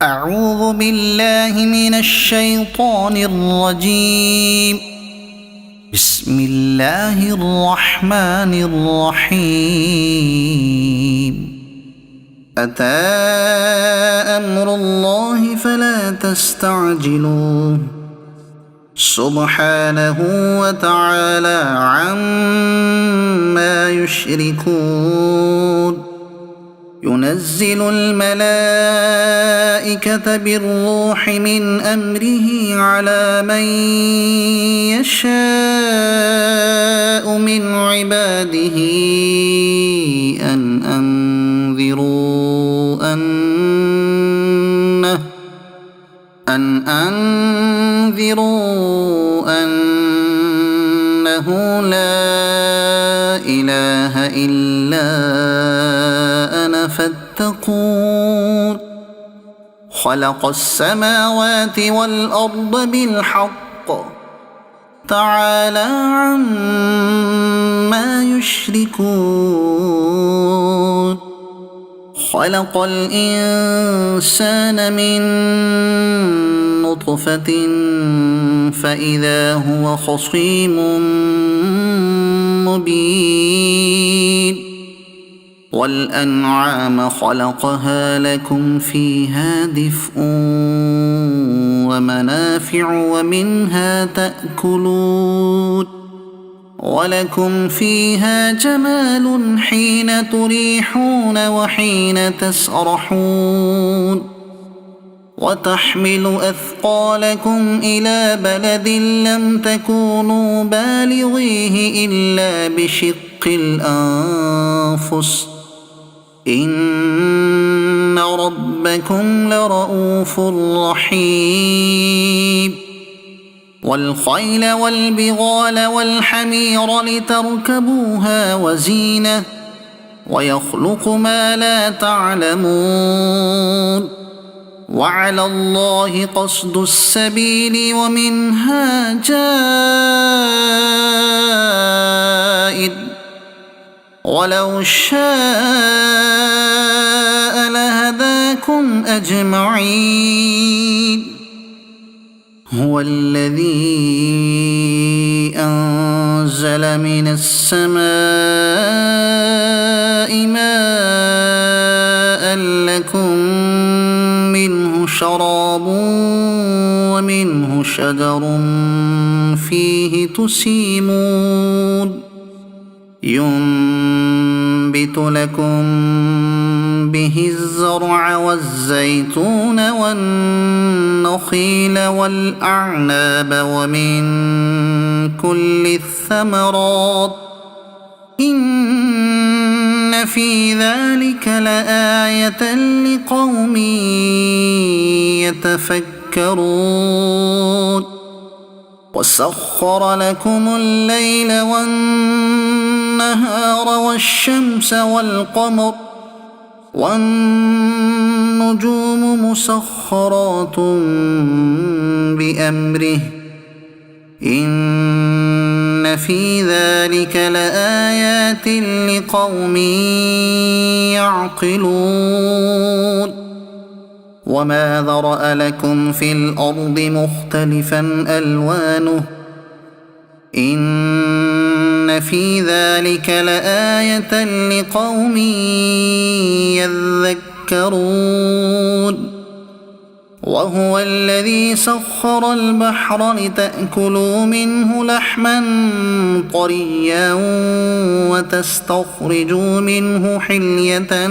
أعوذ بالله من الشيطان الرجيم. بسم الله الرحمن الرحيم. أتى أمر الله فلا تستعجلوه سبحانه وتعالى عما يشركون. ينزل الملائكة بالروح من أمره على من يشاء من عباده أن أنذروا أنه لا إله إلا أنا فاتقون. خلق السماوات والأرض بالحق تعالى عما يشركون. خلق الإنسان من نطفة فإذا هو خصيم مبين. والأنعام خلقها لكم فيها دفء ومنافع ومنها تأكلون. ولكم فيها جمال حين تريحون وحين تسرحون. وتحمل أثقالكم إلى بلد لم تكونوا بالغيه إلا بشق الأنفس إن ربكم لرؤوف رحيم. والخيل والبغال والحمير لتركبوها وزينة ويخلق ما لا تعلمون. وعلى الله قصد السبيل ومنها جائر ولو شاء لهداكم أجمعين. هو الذي أنزل من السماء ماء لكم منه شراب ومنه شجر فيه تسيمون. ينبت لكم به الزرع والزيتون والنخيل والأعناب ومن كل الثمرات إن في ذلك لآية لقوم يتفكرون. وسخر لكم الليل والنهار والشمس والقمر والنجوم مسخرات بأمره إن في ذلك لآيات لقوم يعقلون. وما ذرأ لكم في الأرض مختلفا ألوانه إن في ذلك لآية لقوم يذكرون. وهو الذي سخر البحر لتأكلوا منه لحما طريا وتستخرجوا منه حلية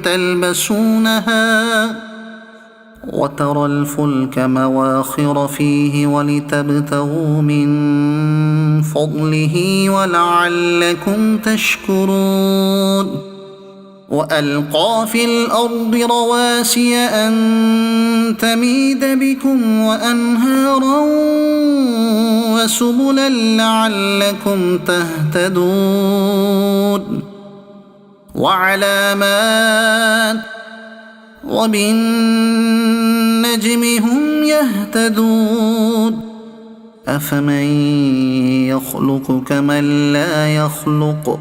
تلبسونها وترى الفلك مواخر فيه ولتبتغوا من فضله ولعلكم تشكرون. وألقى في الأرض رواسي أن تميد بكم وأنهارا وسبلا لعلكم تهتدون. وعلامات وبالنجم هم يهتدون. أفمن يخلق كمن لا يخلق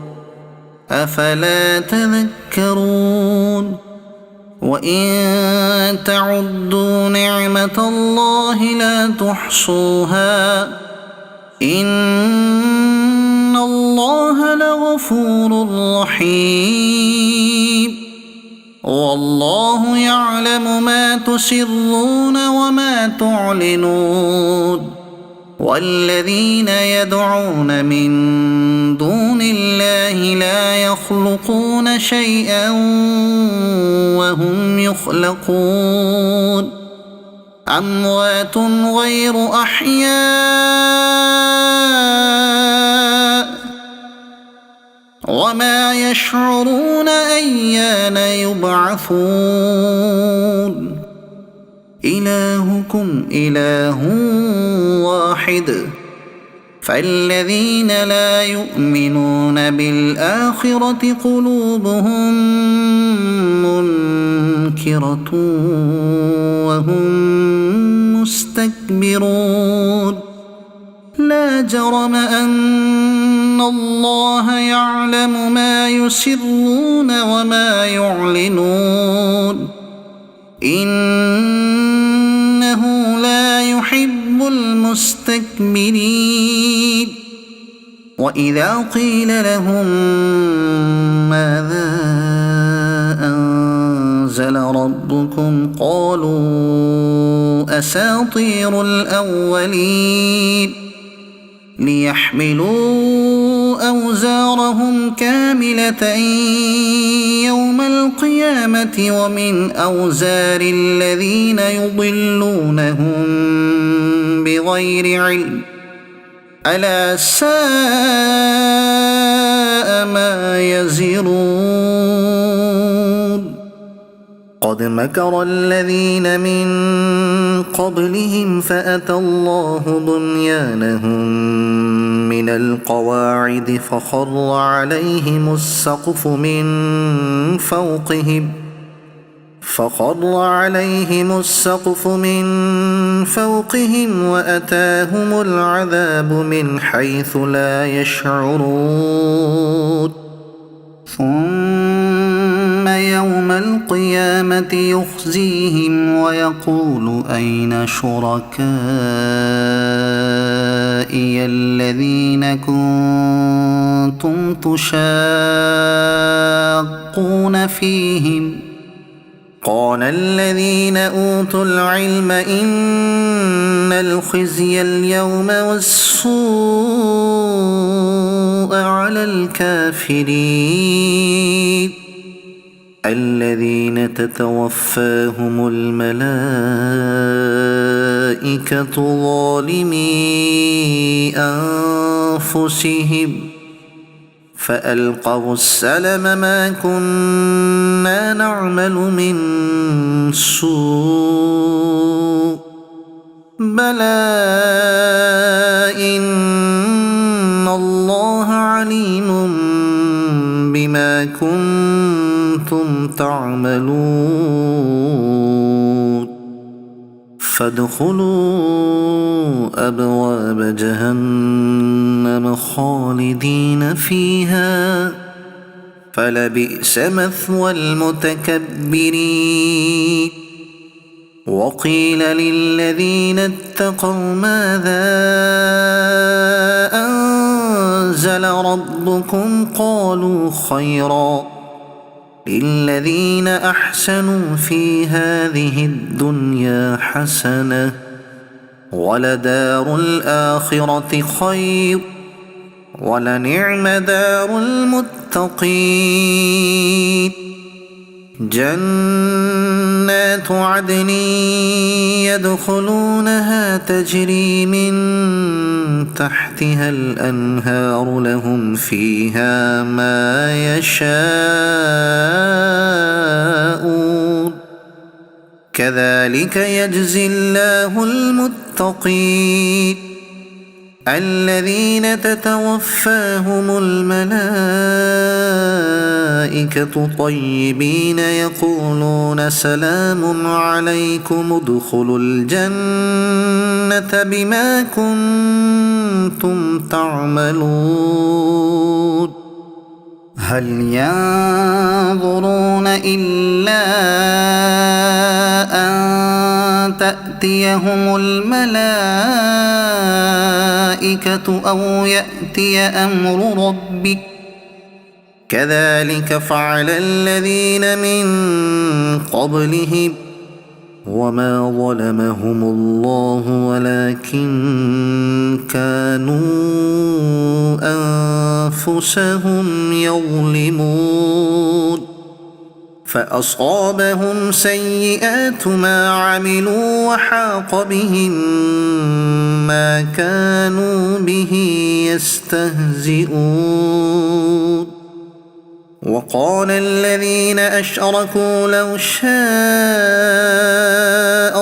أفلا تذكرون وإن تعدوا نعمة الله لا تحصوها إن الله لغفور رحيم والله يعلم ما تسرون وما تعلنون والذين يدعون من دون الله لا يخلقون شيئا وهم يخلقون أموات غير أحياء وما يشعرون أيان يبعثون إلهكم إله واحد فالذين لا يؤمنون بالآخرة قلوبهم منكرة وهم مستكبرون لا جرم أن الله يعلم ما يسرون وما يعلنون إنه لا يحب المستكبرين وإذا قيل لهم ماذا أنزل ربكم قالوا أساطير الأولين ليحملوا أوزارهم كاملة يوم القيامة ومن أوزار الذين يضلونهم بغير علم ألا ساء ما يزرون قد مكر الذين من قبلهم فأتى الله بنيانهم من القواعد فخر عليهم السقف من فوقهم وأتاهم العذاب من حيث لا يشعرون ثم يوم القيامة يخزيهم ويقول أين شركائي الذين كنتم تشاقون فيهم قال الذين أوتوا العلم إن الخزي اليوم والسوء على الكافرين الذين تتوفاهم الملائكة ظالمي أنفسهم فألقوا السلم ما كنا نعمل من سوء بلى إن الله عليم بما كنتم تعملون فادخلوا أبواب جهنم خالدين فيها فلبئس مثوى المتكبرين وقيل للذين اتقوا ماذا أنزل ربكم قالوا خيرا للذين أحسنوا في هذه الدنيا حسنة ولدار الآخرة خير ولنعم دار المتقين جنات عدن يدخلونها تجري من تحتها الأنهار لهم فيها ما يشاءون كذلك يجزي الله المتقين الذين تتوفاهم الملائكة طيبين يقولون سلام عليكم ادخلوا الجنة بما كنتم تعملون هل ينظرون إلا أن تأتيهم الملائكة أو يأتي أمر ربك كذلك فعل الذين من قبلهم وما ظلمهم الله ولكن كانوا أنفسهم يظلمون فأصابهم سيئات ما عملوا وحاق بهم ما كانوا به يستهزئون وقال الذين أشركوا لو شاء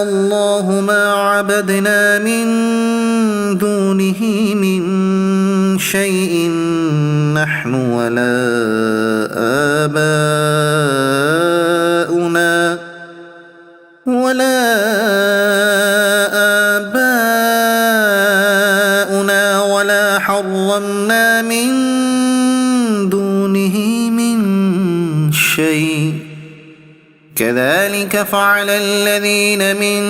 الله ما عبدنا من دونه من شيء نحن ولا آباؤنا ولا حرمنا من دونه من شيء كذلك فعل الذين من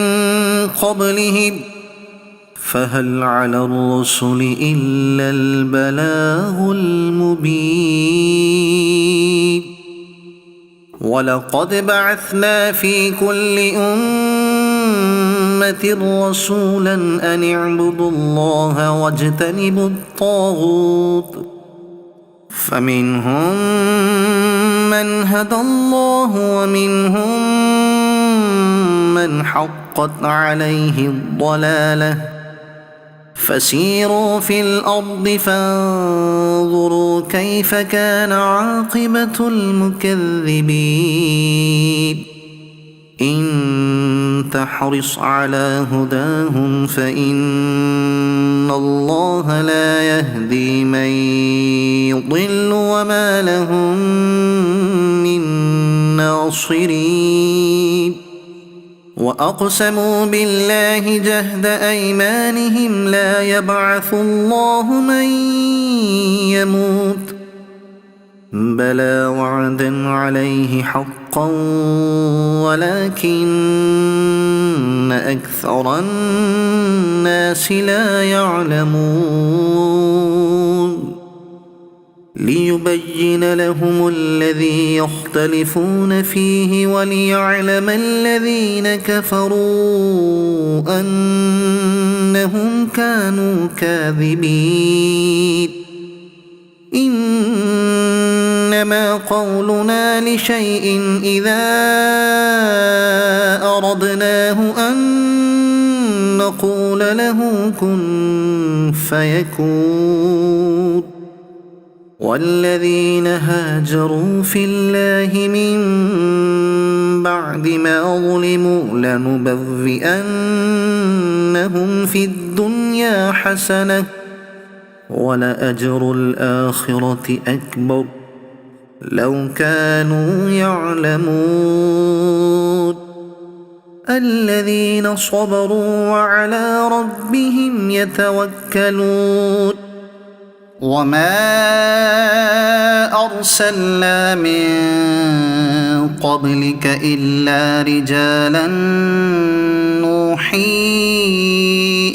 قبلهم فهل على الرسل إلا البلاغ المبين ولقد بعثنا في كل أمة رسولا أن اعبدوا الله واجتنبوا الطاغوت فمنهم من هدى الله ومنهم من حقت عليه الضلالة فسيروا في الأرض فانظروا كيف كان عاقبة المكذبين إن تحرص على هداهم فإن الله لا يهدي من يضل وما لهم من ناصرين وأقسموا بالله جهد أيمانهم لا يبعث الله من يموت بلى وعدا عليه حقا ولكن أكثر الناس لا يعلمون ليبين لهم الذي يختلفون فيه وليعلم الذين كفروا أنهم كانوا كاذبين إنما قولنا لشيء إذا أردناه أن نقول له كن فيكون والذين هاجروا في الله من بعد ما ظلموا لنبوئنهم في الدنيا حسنة ولأجر الآخرة أكبر لو كانوا يعلمون الذين صبروا وعلى ربهم يتوكلون وما أرسلنا من قبلك إلا رجالا نوحي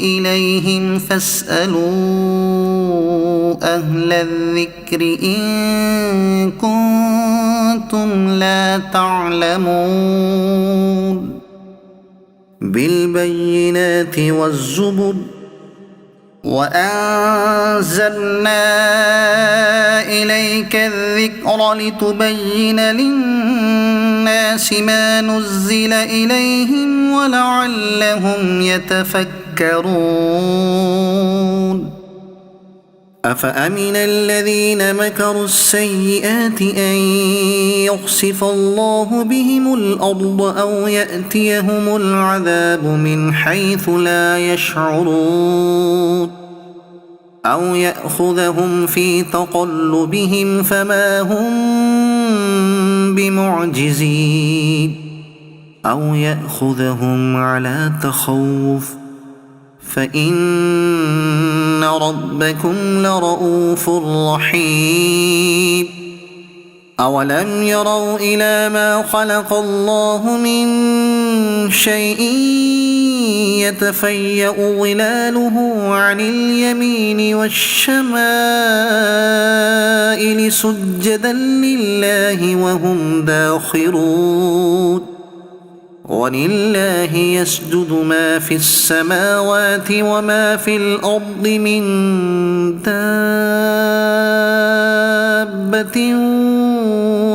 إليهم فاسألوا أهل الذكر إن كنتم لا تعلمون بالبينات والزبر وأنزلنا إليك الذكر لتبين للناس ما نزل إليهم ولعلهم يتفكرون أفأمن الذين مكروا السيئات أن يخسف الله بهم الأرض أو يأتيهم العذاب من حيث لا يشعرون أو يأخذهم في تقلبهم فما هم بمعجزين أو يأخذهم على تخوف فإن ربكم لرؤوف رحيم أولم يروا إلى ما خلق الله من شيء يتفيأ ظلاله عن اليمين والشمائل سجدا لله وهم داخرون ولله يسجد ما في السماوات وما في الأرض من دابة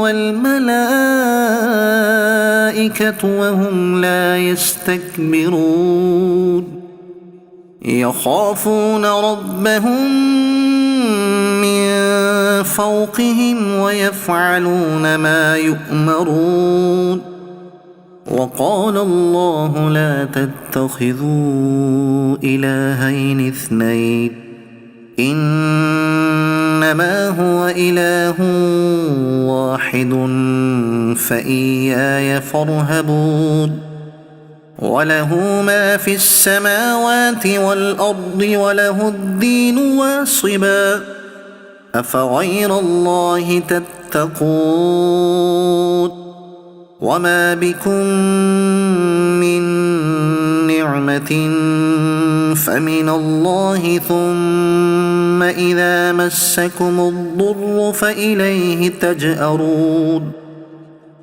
والملائكة وهم لا يستكبرون يخافون ربهم من فوقهم ويفعلون ما يؤمرون وقال الله لا تتخذوا إلهين اثنين إنما هو إله واحد فإياي فارهبون وله ما في السماوات والأرض وله الدين واصبا أفغير الله تتقون وما بكم من نعمة فمن الله ثم إذا مسكم الضر فإليه تجأرون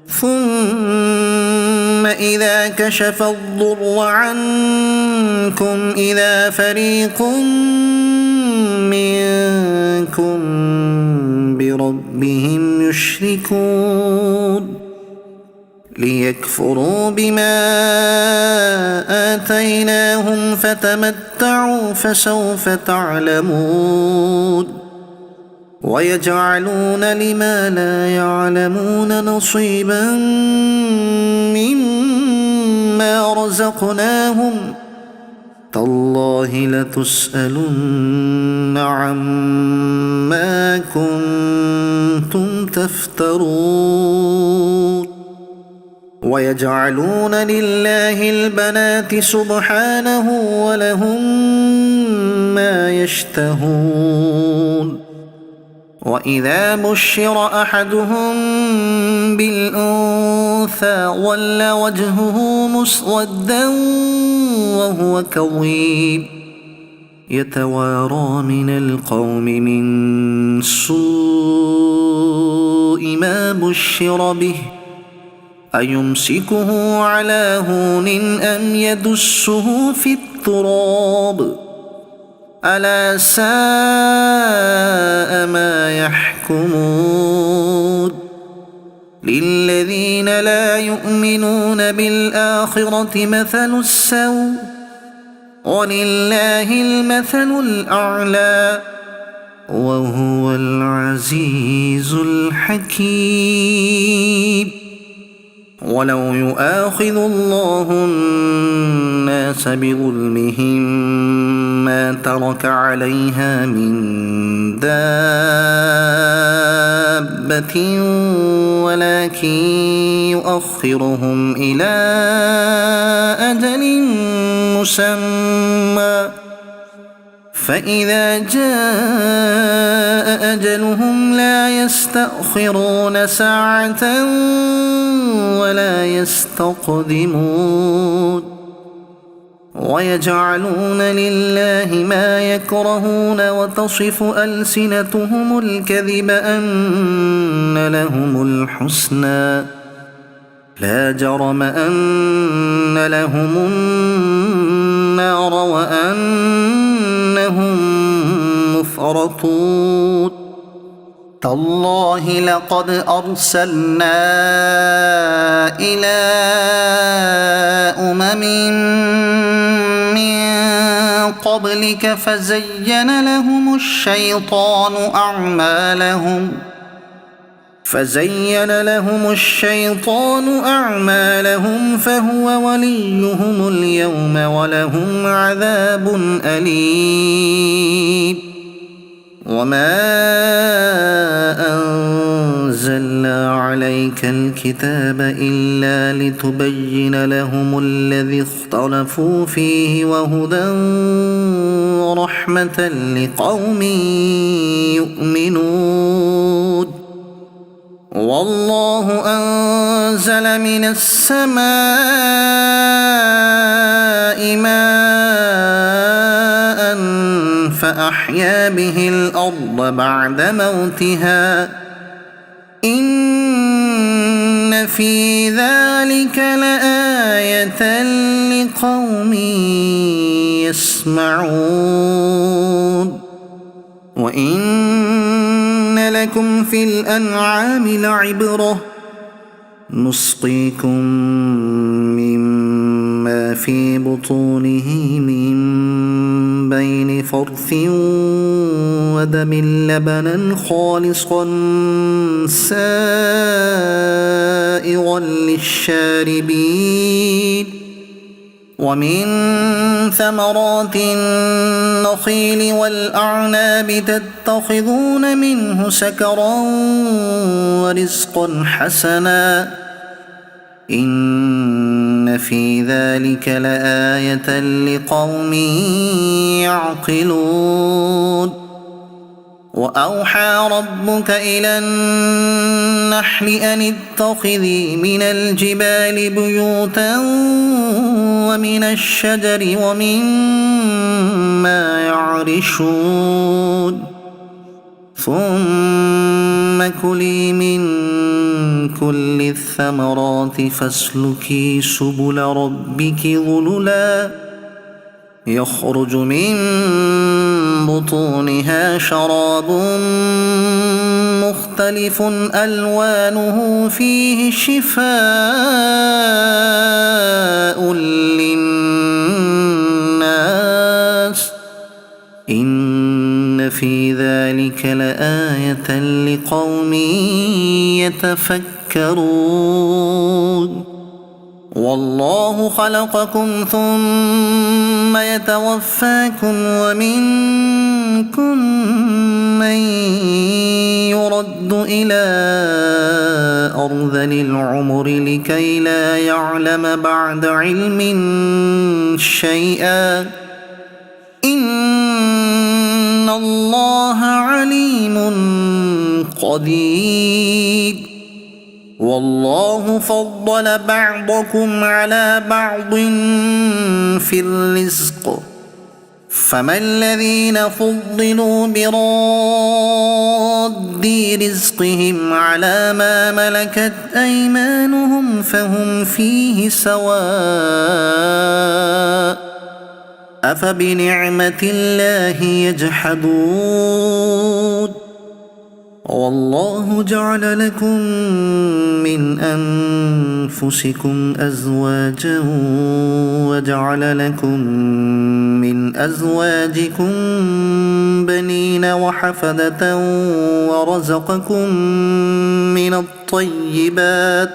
ثم إذا كشف الضر عنكم إذا فريق منكم بربهم يشركون ليكفروا بما آتيناهم فتمتعوا فسوف تعلمون ويجعلون لما لا يعلمون نصيبا مما رزقناهم تالله لتسألن عما كنتم تفترون ويجعلون لله البنات سبحانه ولهم ما يشتهون وإذا بشر أحدهم بالأنثى ظل وجهه مسودا وهو كظيم يتوارى من القوم من سوء ما بشر به أيمسكه على هون أم يدسه في التراب ألا ساء ما يحكمون للذين لا يؤمنون بالآخرة مثل السوء ولله المثل الأعلى وهو العزيز الحكيم ولو يؤاخذ الله الناس بظلمهم ما ترك عليها من دابة ولكن يؤخرهم إلى أجل مسمى فإذا جاء أجلهم لا يستأخرون ساعة ولا يستقدمون ويجعلون لله ما يكرهون وتصف ألسنتهم الكذب أن لهم الحسنى لا جرم أن لهم النار وأنهم مفرطون تالله لقد أرسلنا إلى أمم من قبلك فزين لهم الشيطان أعمالهم فهو وليهم اليوم ولهم عذاب أليم وما أنزلنا عليك الكتاب إلا لتبين لهم الذي اختلفوا فيه وهدى ورحمة لقوم يؤمنون والله أنزل من السماء ماء فأحيا به الأرض بعد موتها إن في ذلك لآية لقوم يسمعون وإن لكم في الأنعام لعبرة نسقيكم مما في بطونه من بين فرث ودم لبنا خالصا سائغا للشاربين ومن ثمرات النخيل والأعناب تتخذون منه سكرا ورزقا حسنا إن في ذلك لآية لقوم يعقلون وأوحى ربك إلى النحل أن اتخذي من الجبال بيوتا ومن الشجر ومما يعرشون ثم كلي من كل الثمرات فاسلكي سبل ربك ذللا يخرج من بطونها شراب مختلف ألوانه فيه شفاء للناس إن في ذلك لآية لقوم يتفكرون والله خلقكم ثم يتوفاكم ومنكم من يرد إلى أرذل العمر لكي لا يعلم بعد علم شيئا إن الله عليم قدير والله فضل بعضكم على بعض في الرزق فما الذين فضلوا براد رزقهم على ما ملكت أيمانهم فهم فيه سواء أفبنعمة الله يجحدون والله جعل لكم من أنفسكم أزواجا وجعل لكم من أزواجكم بنين وحفدة ورزقكم من الطيبات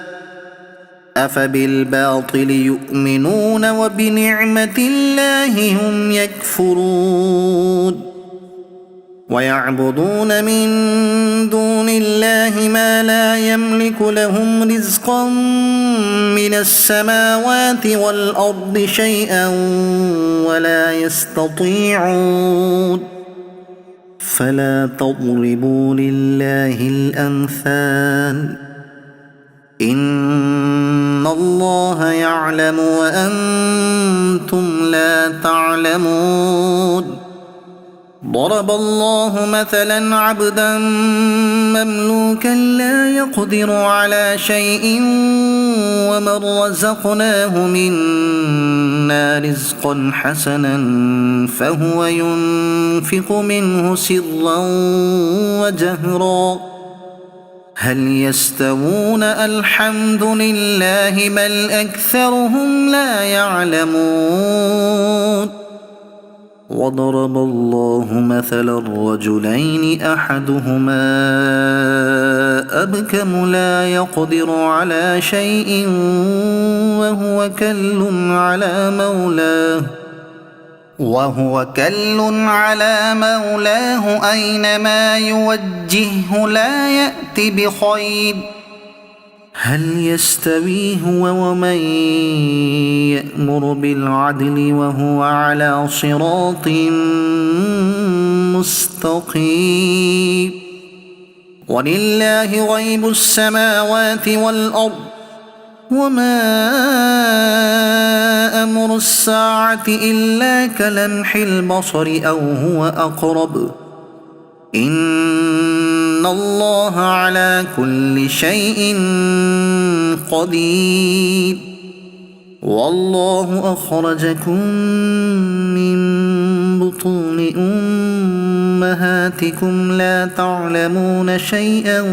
أفبالباطل يؤمنون وبنعمة الله هم يكفرون ويعبدون من دون الله ما لا يملك لهم رزقا من السماوات والأرض شيئا ولا يستطيعون فلا تضربوا لله الأمثال إن الله يعلم وأنتم لا تعلمون ضرب الله مثلا عبدا مملوكا لا يقدر على شيء ومن رزقناه منا رزقا حسنا فهو ينفق منه سرا وجهرا هل يستوون الحمد لله بل أكثرهم لا يعلمون وضرب الله مثلا الرجلين أحدهما أبكم لا يقدر على شيء وهو كل على مولاه أينما يوجهه لا يأت بخير هل يستوي هو ومن يأمر بالعدل وهو على صراط مستقيم ولله غيب السماوات والأرض وما أمر الساعة إلا كلمح البصر أو هو أقرب إن الله على كل شيء قدير والله أخرجكم من بطون أمهاتكم لا تعلمون شيئا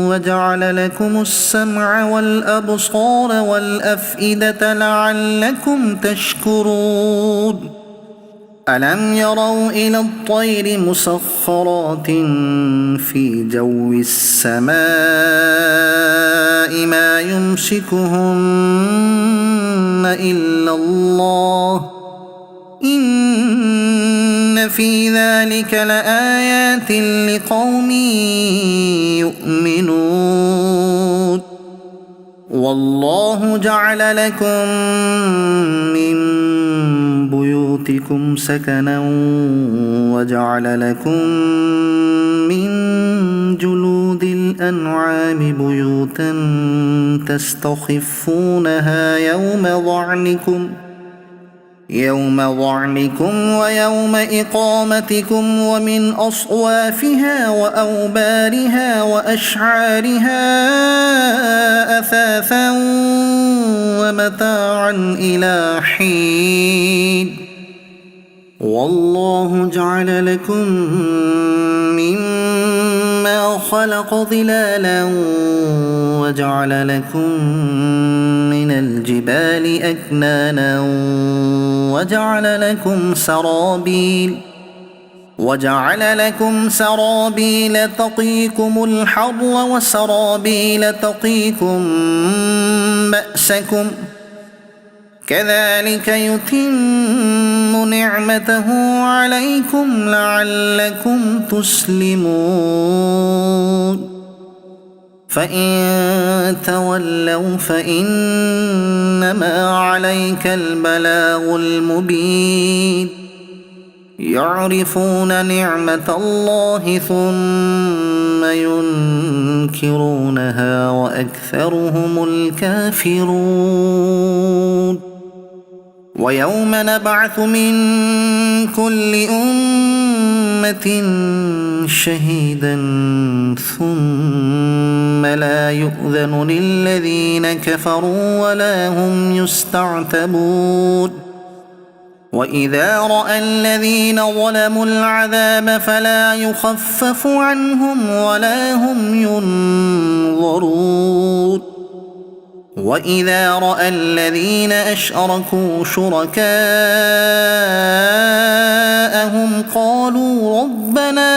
وجعل لكم السمع والأبصار والأفئدة لعلكم تشكرون ألم يروا إلى الطير مسخرات في جو السماء ما يمسكهن إلا الله إن في ذلك لآيات لقوم يؤمنون والله جعل لكم من بيوتكم سكنا وجعل لكم من جلود الأنعام بيوتا تستخفونها يوم ظعنكم ويوم إقامتكم ومن أصوافها وأوبارها وأشعارها أثاثا ومتاعا إلى حين والله جعل لكم مما خلق ظلالا وجعل لكم من الجبال أكنانا وجعل لكم سرابيل تقيكم الحر وسرابيل تقيكم بأسكم كذلك يتم نعمته عليكم لعلكم تسلمون فإن تولوا فإنما عليك البلاغ المبين يعرفون نعمة الله ثم ينكرونها وأكثرهم الكافرون ويوم نبعث من كل أمة شهيدا ثم لا يؤذن للذين كفروا ولا هم يستعتبون وإذا رأى الذين ظلموا العذاب فلا يخفف عنهم ولا هم ينظرون وإذا رأى الذين أشركوا شركاءهم قالوا ربنا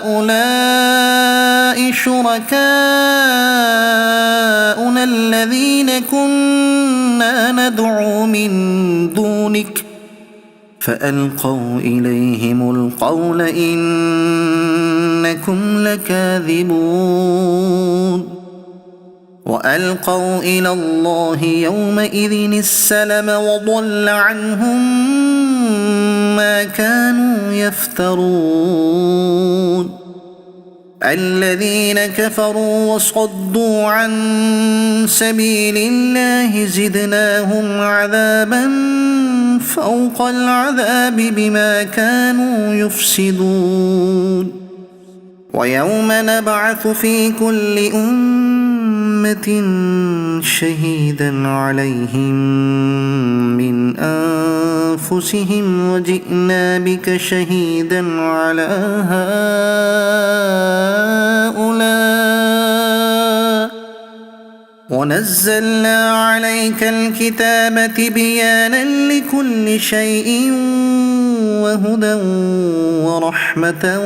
هؤلاء شركاؤنا الذين كنا ندعو من دونك فألقوا إليهم القول إنكم لكاذبون وألقوا إلى الله يومئذ السلم وضل عنهم ما كانوا يفترون الذين كفروا وصدوا عن سبيل الله زدناهم عذابا فوق العذاب بما كانوا يفسدون ويوم نبعث في كل أمة شهيدا عليهم من أنفسهم وجئنا بك شهيدا على هؤلاء ونزلنا عليك الكتاب تبيانا لكل شيء وهدى ورحمة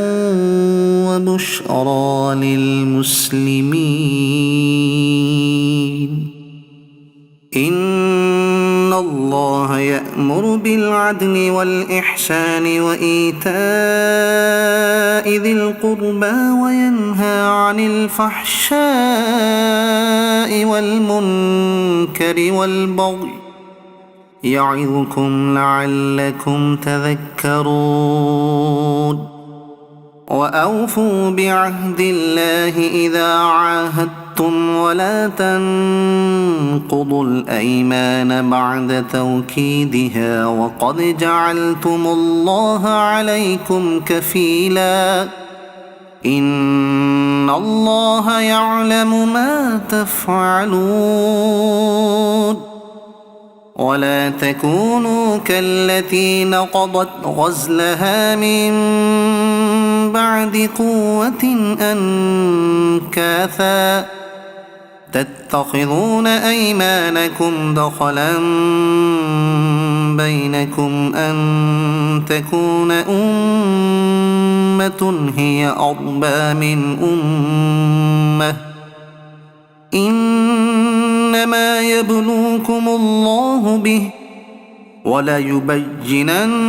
وبشرى للمسلمين إن الله يأمر بالعدل والإحسان وإيتاء ذي القربى وينهى عن الفحشاء والمنكر والبغي يعظكم لعلكم تذكرون وأوفوا بعهد الله إذا عاهدتم ولا تنقضوا الأيمان بعد توكيدها وقد جعلتم الله عليكم كفيلا إن الله يعلم ما تفعلون ولا تكونوا كالتي نقضت غزلها من بعد قوة أنكاثا تتخذون أيمانكم دخلا بينكم أن تكون أمة هي أربى من أمة إنما يبلوكم الله به وليبينن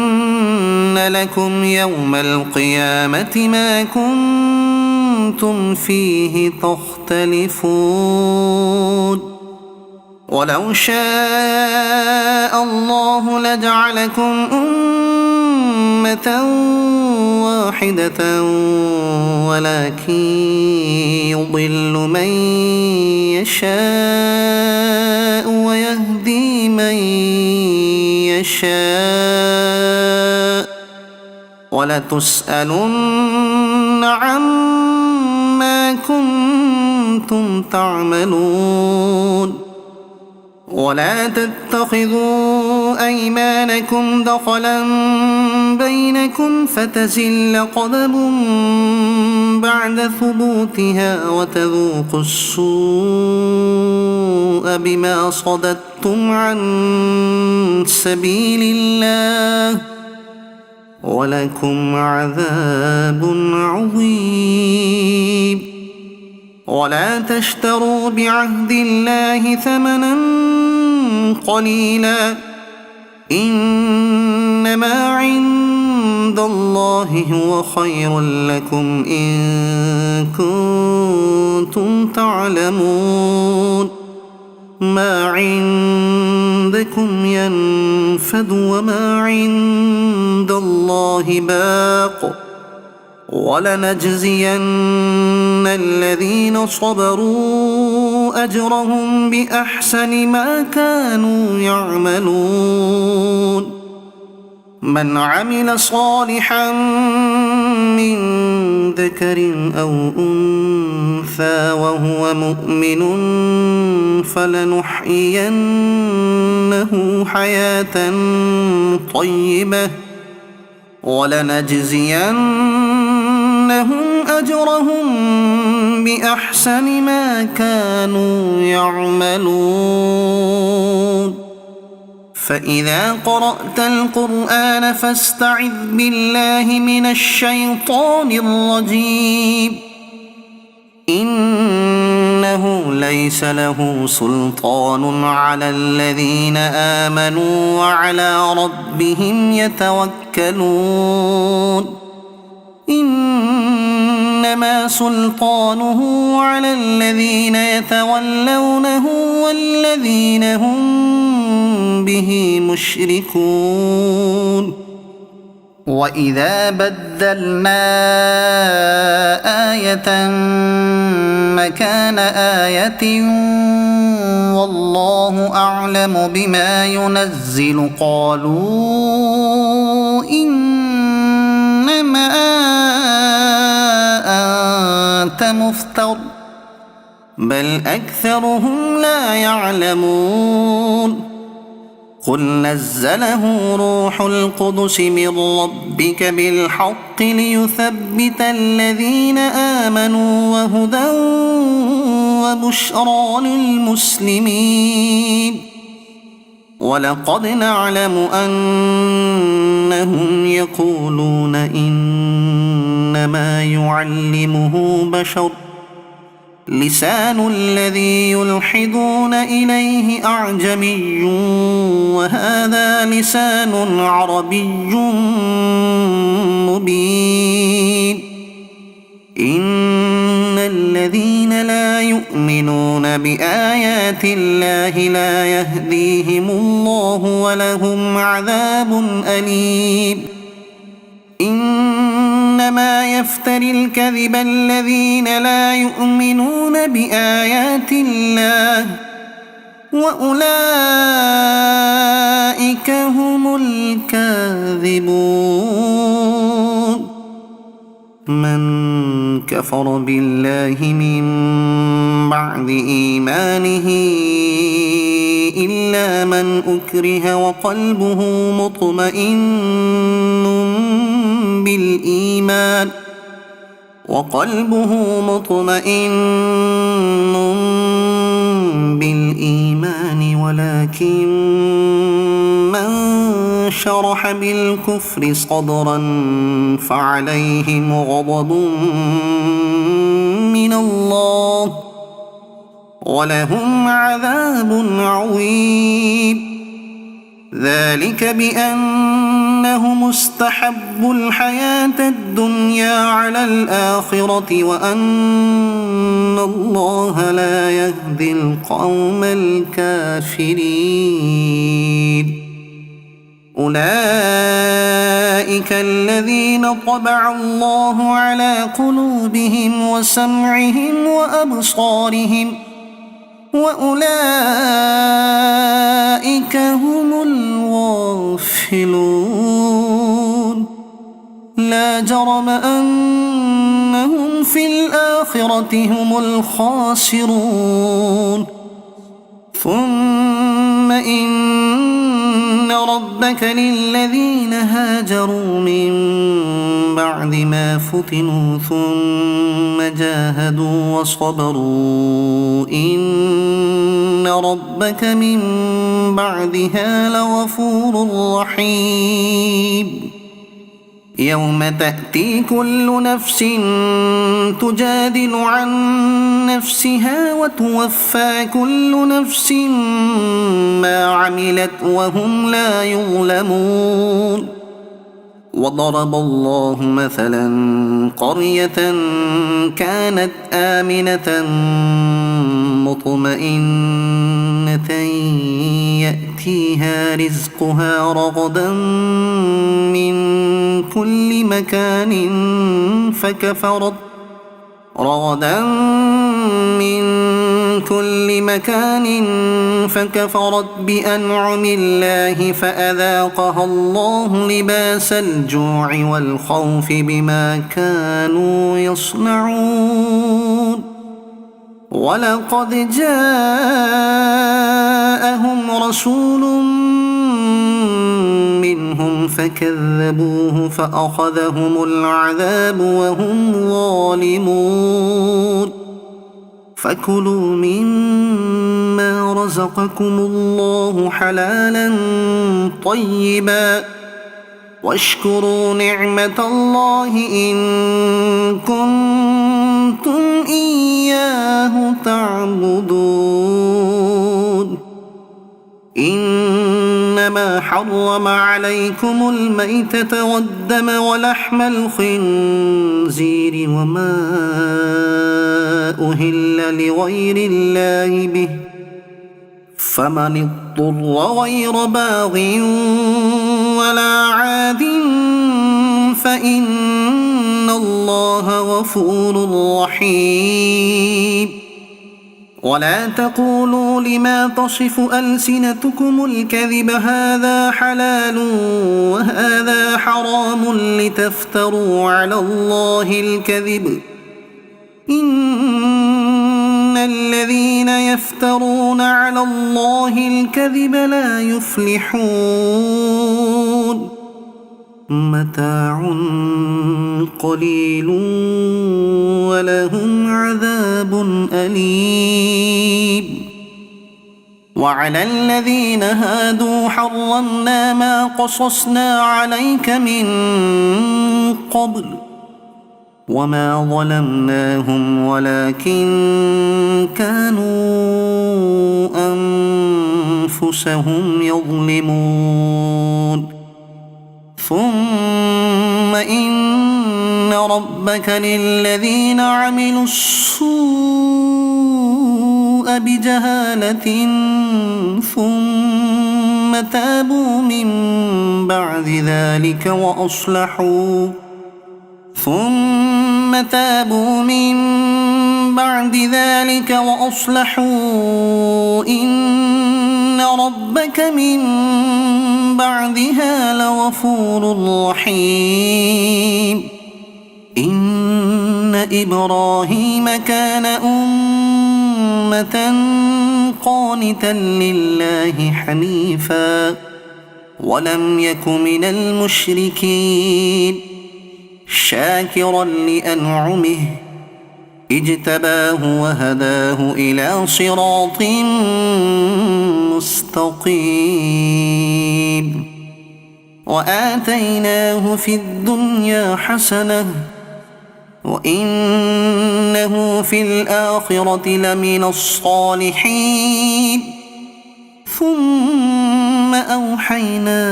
لكم يوم القيامة ما كنتم فيه تختلفون ولو شاء الله لجعلكم أمة واحدة ولكن يضل من يشاء ويهدي من يشاء ولتسألن عما كنتم تعملون ولا تتخذوا أيمانكم دخلا بينكم فتزل قدم بعد ثبوتها وتذوقوا السوء بما صددتم عن سبيل الله ولكم عذاب عظيم ولا تشتروا بعهد الله ثمنا قليلا إنما عند الله هو خير لكم إن كنتم تعلمون ما عندكم ينفد وما عند الله باق ولنجزين الذين صبروا أجرهم بأحسن ما كانوا يعملون من عمل صالحا من ذكر أو أنثى وهو مؤمن فلنحيينه حياة طيبة ولنجزينهم أجرهم بأحسن ما كانوا يعملون فإذا قرأت القرآن فاستعذ بالله من الشيطان الرجيم إنه ليس له سلطان على الذين آمنوا وعلى ربهم يتوكلون إنما سلطانه على الذين يتولونه والذين هم به مشركون وإذا بدلنا آية مكان آية والله أعلم بما ينزل قالوا إنما أنت مفتر بل أكثرهم لا يعلمون قل نزله روح القدس من ربك بالحق ليثبت الذين آمنوا وهدى وبشرى للمسلمين ولقد نعلم أنهم يقولون إنما يعلمه بشر لسان الذي يلحدون إليه أعجمي وهذا لسان عربي مبين إن الذين لا يؤمنون بآيات الله لا يهديهم الله ولهم عذاب أليم إنما إنما يفتري الكذب الذين لا يؤمنون بآيات الله وأولئك هم الكاذبون. من كفر بالله من بعد إيمانه إلا من أكره وقلبه مطمئن بالإيمان ولكن من شرح بالكفر صدرا فعليهم غضب من الله ولهم عذاب عظيم. ذلك بأنهم استحبوا الحياة الدنيا على الآخرة وأن الله لا يهدي القوم الكافرين. أولئك الذين طبع الله على قلوبهم وسمعهم وأبصارهم وأولئك هم الغافلون. لا جرم أنهم في الآخرة هم الخاسرون. ثم إن ربك للذين هاجروا من بعد ما فتنوا ثم جاهدوا وصبروا إن ربك من بعدها لغفور رحيم. يوم تأتي كل نفس تجادل عن نفسها وتوفى كل نفس ما عملت وهم لا يظلمون. وضرب الله مثلا قرية كانت آمنة مطمئنة يأتيها رزقها رغدا من كل مكان فكفرت بأنعم الله فأذاقها الله لباس الجوع والخوف بما كانوا يصنعون. ولقد جاءهم رسول منهم فكذبوه فأخذهم العذاب وهم ظالمون. فكلوا مما رزقكم الله حلالا طيبا واشكروا نعمة الله إن كنتم إياه تعبدون. إنما حرم عليكم الميتة والدم ولحم الخنزير وما أهل لغير الله به فمن اضطر غير باغ ولا عاد فإن الله غفور رحيم. ولا تقولوا لما تصف ألسنتكم الكذب هذا حلال وهذا حرام لتفتروا على الله الكذب. إن الذين يفترون على الله الكذب لا يفلحون. متاع قليل ولهم عذاب أليم. وعلى الذين هادوا حرمنا ما قصصنا عليك من قبل وما ظلمناهم ولكن كانوا أنفسهم يظلمون. ثم إن ربك للذين عملوا السوء بجهالة ثم تابوا من بعد ذلك ثم تابوا من بعد ذلك وأصلحوا إن ربك من بعدها لغفور رحيم إن إبراهيم كان أمة قانتا لله حنيفا ولم يك من المشركين شاكرا لأنعمه اجتباه وهداه إلى صراط مستقيم وآتيناه في الدنيا حسنة وإنه في الآخرة لمن الصالحين ثم أوحينا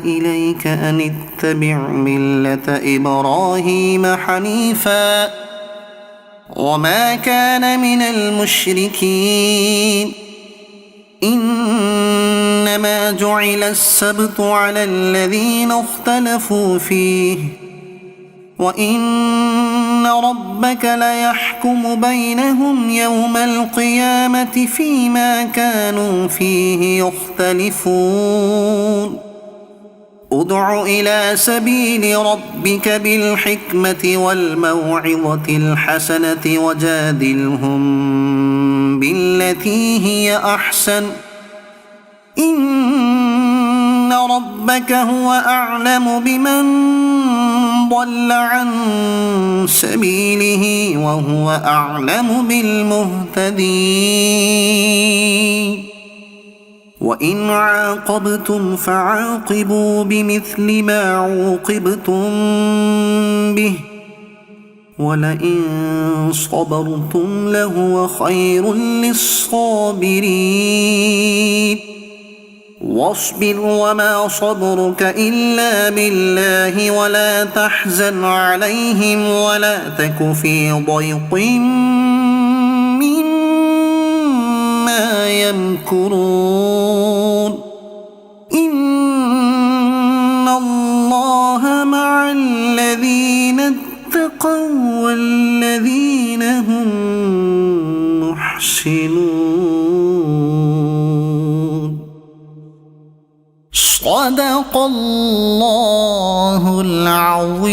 إليك أن اتبع ملة إبراهيم حنيفا وما كان من المشركين إنما جعل السبت على الذين اختلفوا فيه وإن ربك ليحكم بينهم يوم القيامة فيما كانوا فيه يختلفون ادع إلى سبيل ربك بالحكمة والموعظة الحسنة وجادلهم بالتي هي أحسن إن ربك هو أعلم بمن ضل عن سبيله وهو أعلم بالمهتدين وإن عاقبتم فعاقبوا بمثل ما عوقبتم به ولئن صبرتم لهو خير للصابرين واصبر وما صبرك إلا بالله ولا تحزن عليهم ولا تك في ضيق مما يمكرون إن الله مع الذين اتقوا والذين هم محسنون صدق الله العظيم.